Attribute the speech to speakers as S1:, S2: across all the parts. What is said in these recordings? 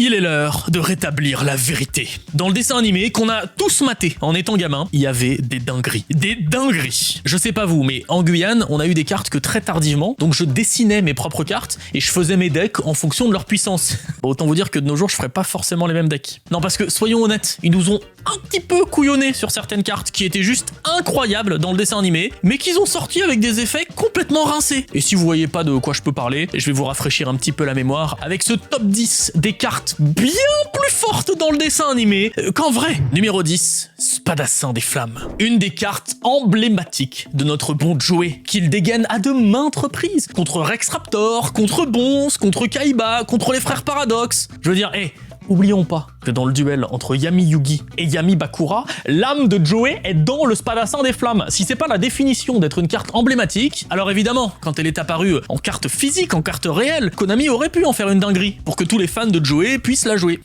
S1: Il est l'heure de rétablir la vérité. Dans le dessin animé qu'on a tous maté en étant gamin, il y avait des dingueries. Des dingueries. Je sais pas vous, mais en Guyane, on a eu des cartes que très tardivement, donc je dessinais mes propres cartes et je faisais mes decks en fonction de leur puissance. Autant vous dire que de nos jours, je ferais pas forcément les mêmes decks. Non, parce que soyons honnêtes, ils nous ont un petit peu couillonné sur certaines cartes qui étaient juste incroyables dans le dessin animé, mais qu'ils ont sorti avec des effets complètement rincés. Et si vous voyez pas de quoi je peux parler, je vais vous rafraîchir un petit peu la mémoire avec ce top 10 des cartes bien plus fortes dans le dessin animé qu'en vrai. Numéro 10, Spadassin des Flammes. Une des cartes emblématiques de notre bon Joey, qu'il dégaine à de maintes reprises. Contre Rex Raptor, contre Bonze, contre Kaiba, contre les frères Paradox. Je veux dire, oublions pas que dans le duel entre Yami Yugi et Yami Bakura, l'âme de Joey est dans le Spadassin des Flammes. Si c'est pas la définition d'être une carte emblématique, alors évidemment, quand elle est apparue en carte physique, en carte réelle, Konami aurait pu en faire une dinguerie pour que tous les fans de Joey puissent la jouer.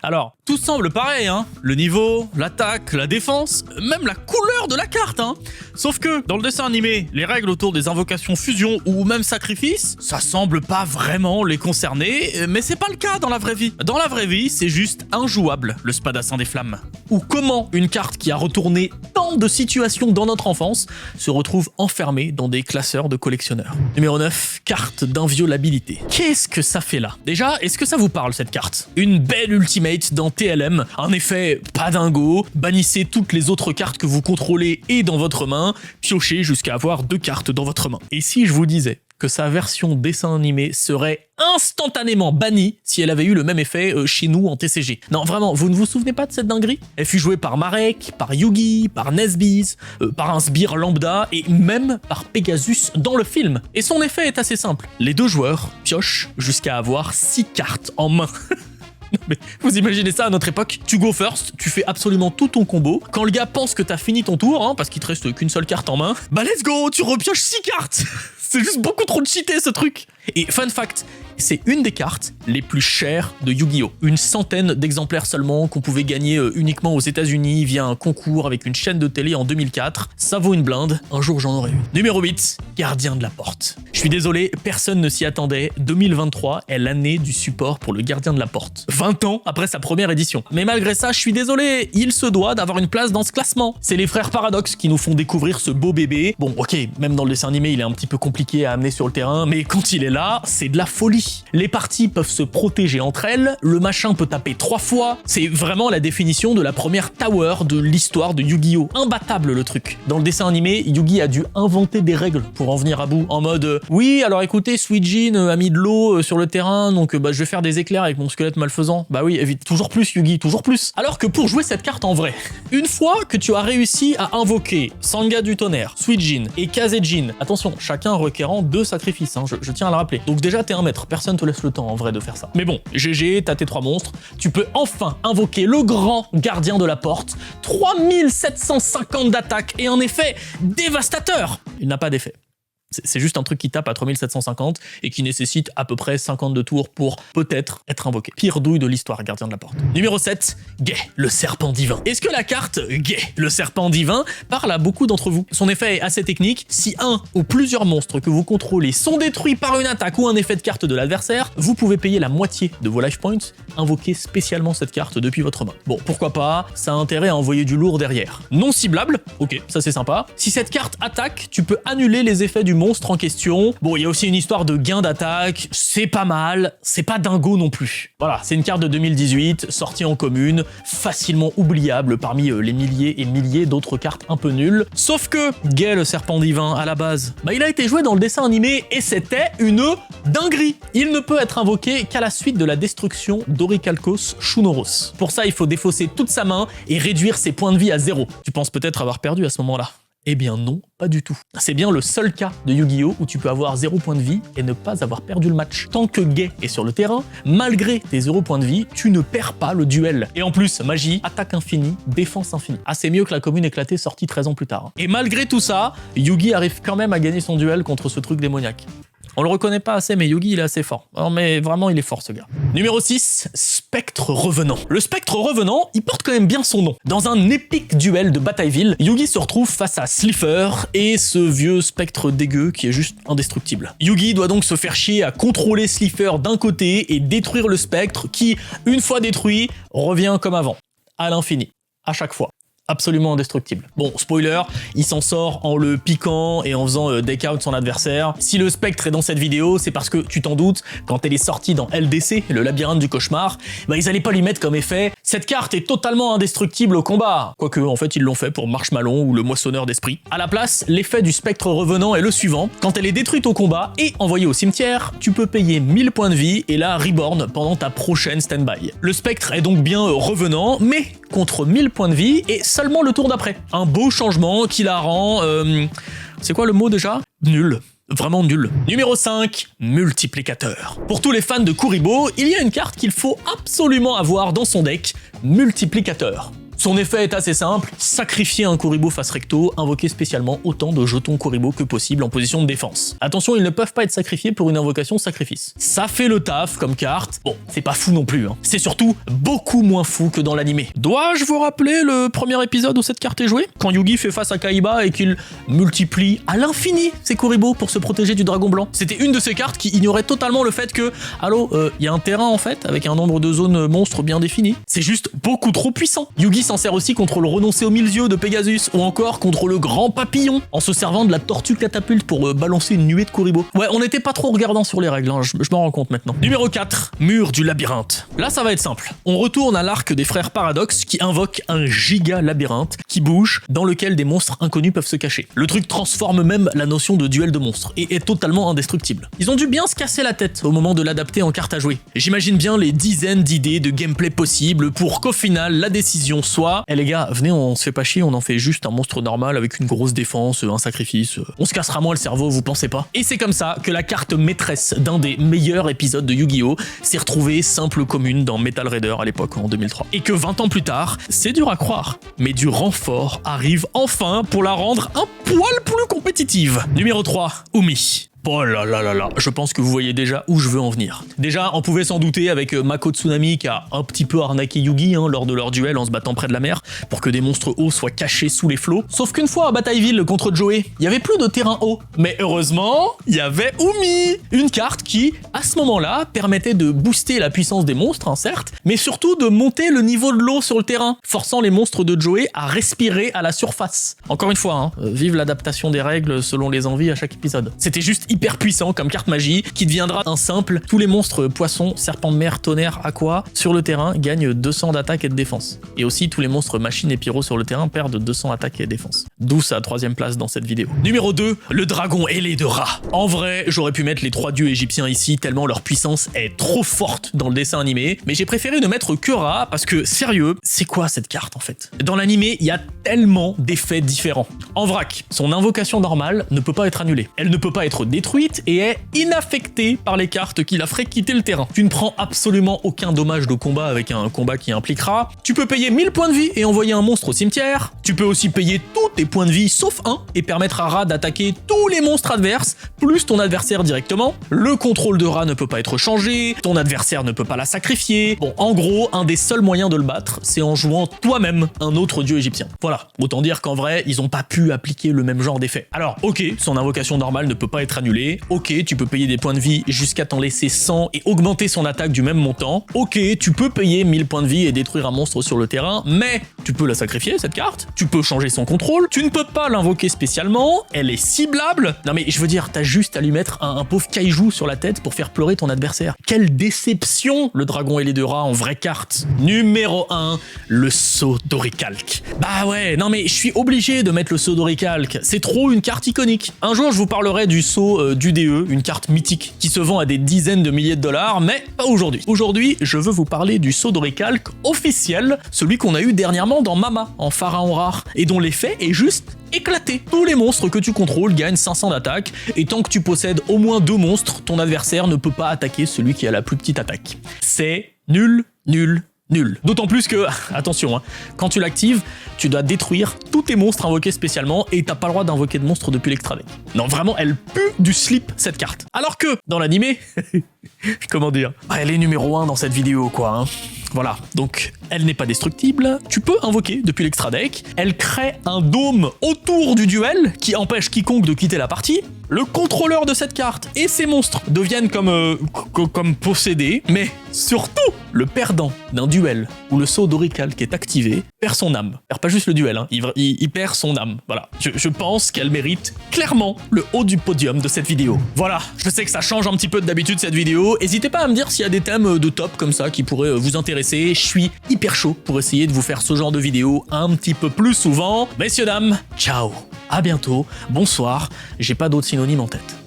S1: Alors, tout semble pareil, hein. Le niveau, l'attaque, la défense, même la couleur de la carte, hein. Sauf que, dans le dessin animé, les règles autour des invocations fusion ou même sacrifice, ça semble pas vraiment les concerner, mais c'est pas le cas dans la vraie vie. Dans la vraie vie, c'est juste injouable, le Spadassin des Flammes. Ou comment une carte qui a retourné tant de situations dans notre enfance se retrouve enfermée dans des classeurs de collectionneurs. Numéro 9, carte d'inviolabilité. Qu'est-ce que ça fait là? Déjà, est-ce que ça vous parle cette carte? Une belle ultimate dans TLM, un effet pas dingo, bannissez toutes les autres cartes que vous contrôlez et dans votre main, piochez jusqu'à avoir 2 cartes dans votre main. Et si je vous disais que sa version dessin animé serait instantanément bannie si elle avait eu le même effet chez nous en TCG. Non, vraiment, vous ne vous souvenez pas de cette dinguerie? Elle fut jouée par Marek, par Yugi, par Nesbiz, par un sbire lambda et même par Pegasus dans le film. Et son effet est assez simple. Les 2 joueurs piochent jusqu'à avoir 6 cartes en main. Mais vous imaginez ça à notre époque? Tu go first, tu fais absolument tout ton combo. Quand le gars pense que t'as fini ton tour, hein, parce qu'il te reste qu'une seule carte en main, bah let's go, tu repioches 6 cartes. C'est juste beaucoup trop de cheaté ce truc. Et fun fact, c'est une des cartes les plus chères de Yu-Gi-Oh! Une centaine d'exemplaires seulement qu'on pouvait gagner uniquement aux États-Unis via un concours avec une chaîne de télé en 2004. Ça vaut une blinde, un jour j'en aurai une. Numéro 8, Gardien de la Porte. Je suis désolé, personne ne s'y attendait. 2023 est l'année du support pour le Gardien de la Porte. 20 ans après sa première édition. Mais malgré ça, je suis désolé, il se doit d'avoir une place dans ce classement. C'est les frères Paradox qui nous font découvrir ce beau bébé. Bon, ok, même dans le dessin animé, il est un petit peu compliqué à amener sur le terrain, mais quand il est là, c'est de la folie. Les parties peuvent se protéger entre elles, le machin peut taper 3 fois, c'est vraiment la définition de la première tower de l'histoire de Yu-Gi-Oh! Imbattable le truc. Dans le dessin animé, Yugi a dû inventer des règles pour en venir à bout, en mode oui, alors écoutez, Suijin a mis de l'eau sur le terrain, donc je vais faire des éclairs avec mon squelette malfaisant. Bah oui, évite, toujours plus Yugi, toujours plus. Alors que pour jouer cette carte en vrai, une fois que tu as réussi à invoquer Sanga du Tonnerre, Suijin et Kazejin, attention, chacun requérant 2 sacrifices, hein, je tiens à le rappeler. Donc déjà t'es un maître, personne te laisse le temps en vrai de faire ça. Mais bon, GG, t'as tes 3 monstres, tu peux enfin invoquer le grand gardien de la porte, 3750 d'attaque et un effet dévastateur. Il n'a pas d'effet. C'est juste un truc qui tape à 3750 et qui nécessite à peu près 52 tours pour peut-être être invoqué. Pire douille de l'histoire, Gardien de la Porte. Numéro 7, Gai, le serpent divin. Est-ce que la carte Gai, le serpent divin, parle à beaucoup d'entre vous? Son effet est assez technique. Si un ou plusieurs monstres que vous contrôlez sont détruits par une attaque ou un effet de carte de l'adversaire, vous pouvez payer la moitié de vos life points, invoquer spécialement cette carte depuis votre main. Bon, pourquoi pas, ça a intérêt à envoyer du lourd derrière. Non ciblable, ok, ça c'est sympa. Si cette carte attaque, tu peux annuler les effets du monstre en question. Bon, il y a aussi une histoire de gain d'attaque, c'est pas mal, c'est pas dingo non plus. Voilà, c'est une carte de 2018, sortie en commune, facilement oubliable parmi les milliers et milliers d'autres cartes un peu nulles. Sauf que Gai, le serpent divin, à la base, bah il a été joué dans le dessin animé et c'était une dinguerie. Il ne peut être invoqué qu'à la suite de la destruction d'Orichalcos Shunoros. Pour ça, il faut défausser toute sa main et réduire ses points de vie à 0. Tu penses peut-être avoir perdu à ce moment-là. Eh bien non, pas du tout. C'est bien le seul cas de Yu-Gi-Oh! Où tu peux avoir 0 points de vie et ne pas avoir perdu le match. Tant que Gai est sur le terrain, malgré tes 0 points de vie, tu ne perds pas le duel. Et en plus, magie, attaque infinie, défense infinie. Ah, c'est mieux que la commune éclatée sortie 13 ans plus tard. Et malgré tout ça, Yugi arrive quand même à gagner son duel contre ce truc démoniaque. On le reconnaît pas assez, mais Yugi il est assez fort. Non mais vraiment il est fort ce gars. Numéro 6, Spectre Revenant. Le Spectre Revenant, il porte quand même bien son nom. Dans un épique duel de Batailleville, Yugi se retrouve face à Slifer et ce vieux spectre dégueu qui est juste indestructible. Yugi doit donc se faire chier à contrôler Slifer d'un côté et détruire le spectre qui, une fois détruit, revient comme avant. À l'infini. À chaque fois. Absolument indestructible. Bon, spoiler, il s'en sort en le piquant et en faisant deck out son adversaire. Si le spectre est dans cette vidéo, c'est parce que, tu t'en doutes, quand elle est sortie dans LDC, le labyrinthe du cauchemar, bah ils allaient pas lui mettre comme effet « Cette carte est totalement indestructible au combat !» Quoique, en fait, ils l'ont fait pour Marshmallow ou le Moissonneur d'Esprit. À la place, l'effet du spectre revenant est le suivant. Quand elle est détruite au combat et envoyée au cimetière, tu peux payer 1000 points de vie et la reborn pendant ta prochaine stand-by. Le spectre est donc bien revenant, mais contre 1000 points de vie et seulement le tour d'après. Un beau changement qui la rend... c'est quoi le mot déjà ? Nul. Vraiment nul. Numéro 5, multiplicateur. Pour tous les fans de Kuribo, il y a une carte qu'il faut absolument avoir dans son deck, multiplicateur. Son effet est assez simple, sacrifier un Kuribo face recto, invoquer spécialement autant de jetons Kuribo que possible en position de défense. Attention, ils ne peuvent pas être sacrifiés pour une invocation sacrifice. Ça fait le taf comme carte, bon, c'est pas fou non plus, hein. C'est surtout beaucoup moins fou que dans l'animé. Dois-je vous rappeler le premier épisode où cette carte est jouée ? Quand Yugi fait face à Kaiba et qu'il multiplie à l'infini ses Kuribo pour se protéger du dragon blanc. C'était une de ces cartes qui ignorait totalement le fait que, allô, y a un terrain en fait, avec un nombre de zones monstres bien défini. C'est juste beaucoup trop puissant. Yugi s'en sert aussi contre le renoncé au milieu de Pegasus, ou encore contre le grand papillon, en se servant de la tortue catapulte pour balancer une nuée de Kuribo. Ouais, on n'était pas trop regardant sur les règles, hein, je m'en rends compte maintenant. Numéro 4, mur du labyrinthe. Là, ça va être simple. On retourne à l'arc des frères Paradox qui invoque un giga labyrinthe qui bouge, dans lequel des monstres inconnus peuvent se cacher. Le truc transforme même la notion de duel de monstres, et est totalement indestructible. Ils ont dû bien se casser la tête au moment de l'adapter en carte à jouer. J'imagine bien les dizaines d'idées de gameplay possibles pour qu'au final, la décision soit « Eh les gars, venez, on se fait pas chier, on en fait juste un monstre normal avec une grosse défense, un sacrifice, on se cassera moins le cerveau, vous pensez pas ?» Et c'est comme ça que la carte maîtresse d'un des meilleurs épisodes de Yu-Gi-Oh! S'est retrouvée simple commune dans Metal Raider à l'époque, en 2003. Et que 20 ans plus tard, c'est dur à croire, mais du renfort arrive enfin pour la rendre un poil plus compétitive. Numéro 3, Umi. Oh là là là là, je pense que vous voyez déjà où je veux en venir. Déjà, on pouvait s'en douter avec Mako Tsunami qui a un petit peu arnaqué Yugi lors de leur duel en se battant près de la mer pour que des monstres hauts soient cachés sous les flots. Sauf qu'une fois à Batailleville contre Joey, il y avait plus de terrain haut. Mais heureusement, il y avait Umi, une carte qui, à ce moment-là, permettait de booster la puissance des monstres, certes, mais surtout de monter le niveau de l'eau sur le terrain, forçant les monstres de Joey à respirer à la surface. Encore une fois, vive l'adaptation des règles selon les envies à chaque épisode. C'était juste hyper puissant comme carte magie qui deviendra un simple. Tous les monstres poissons, serpents de mer, tonnerre, aqua sur le terrain gagnent 200 d'attaque et de défense. Et aussi tous les monstres machines et pyro sur le terrain perdent 200 attaque et défense. D'où sa 3ème place dans cette vidéo. Numéro 2, le dragon ailé de Ra. En vrai, j'aurais pu mettre les 3 dieux égyptiens ici tellement leur puissance est trop forte dans le dessin animé, mais j'ai préféré ne mettre que Ra parce que, sérieux, c'est quoi cette carte en fait ? Dans l'animé, il y a tellement d'effets différents. En vrac, son invocation normale ne peut pas être annulée. Elle ne peut pas être détruite et est inaffectée par les cartes qui la feraient quitter le terrain. Tu ne prends absolument aucun dommage de combat avec un combat qui impliquera. Tu peux payer 1000 points de vie et envoyer un monstre au cimetière. Tu peux aussi payer tous tes points de vie sauf un et permettre à Ra d'attaquer tous les monstres adverses, plus ton adversaire directement. Le contrôle de Ra ne peut pas être changé, ton adversaire ne peut pas la sacrifier. Bon, en gros, un des seuls moyens de le battre, c'est en jouant toi-même un autre dieu égyptien. Voilà, autant dire qu'en vrai, ils ont pas pu appliquer le même genre d'effet. Alors, ok, son invocation normale ne peut pas être annulée, ok, tu peux payer des points de vie jusqu'à t'en laisser 100 et augmenter son attaque du même montant, ok, tu peux payer 1000 points de vie et détruire un monstre sur le terrain, mais tu peux la sacrifier, cette carte, tu peux changer son contrôle, tu ne peux pas l'invoquer spécialement, elle est ciblable. Non mais je veux dire, t'as juste à lui mettre un pauvre kaiju sur la tête pour faire pleurer ton adversaire. Quelle déception, le dragon ailé de Ra en vraie carte. Numéro 1, le sceau d'oricalque. Bah ouais, non mais je suis obligé de mettre le sceau d'oricalque, c'est trop une carte iconique. Un jour je vous parlerai du sceau d'UDE, une carte mythique qui se vend à des dizaines de milliers de dollars, mais pas aujourd'hui. Aujourd'hui, je veux vous parler du sceau d'oricalque officiel, celui qu'on a eu dernièrement dans Mama, en pharaon rare, et dont l'effet est juste éclaté. Tous les monstres que tu contrôles gagnent 500 d'attaque, et tant que tu possèdes au moins 2 monstres, ton adversaire ne peut pas attaquer celui qui a la plus petite attaque. C'est nul, nul, nul. D'autant plus que, attention, hein, quand tu l'actives, tu dois détruire tous tes monstres invoqués spécialement et t'as pas le droit d'invoquer de monstres depuis l'extra deck. Non, vraiment, elle pue du slip, cette carte. Alors que, dans l'animé, comment dire, elle est numéro 1 dans cette vidéo, quoi. Hein. Voilà, donc elle n'est pas destructible, tu peux invoquer depuis l'extra deck, elle crée un dôme autour du duel qui empêche quiconque de quitter la partie, le contrôleur de cette carte et ses monstres deviennent comme possédés, mais surtout, le perdant d'un duel où le sceau d'Orical qui est activé perd son âme. Il perd pas juste le duel, hein, il perd son âme, voilà. Je pense qu'elle mérite clairement le haut du podium de cette vidéo. Voilà, je sais que ça change un petit peu d'habitude cette vidéo, n'hésitez pas à me dire s'il y a des thèmes de top comme ça qui pourraient vous intéresser. Je suis hyper chaud pour essayer de vous faire ce genre de vidéo un petit peu plus souvent. Messieurs, dames, ciao, à bientôt, bonsoir, j'ai pas d'autres synonymes en tête.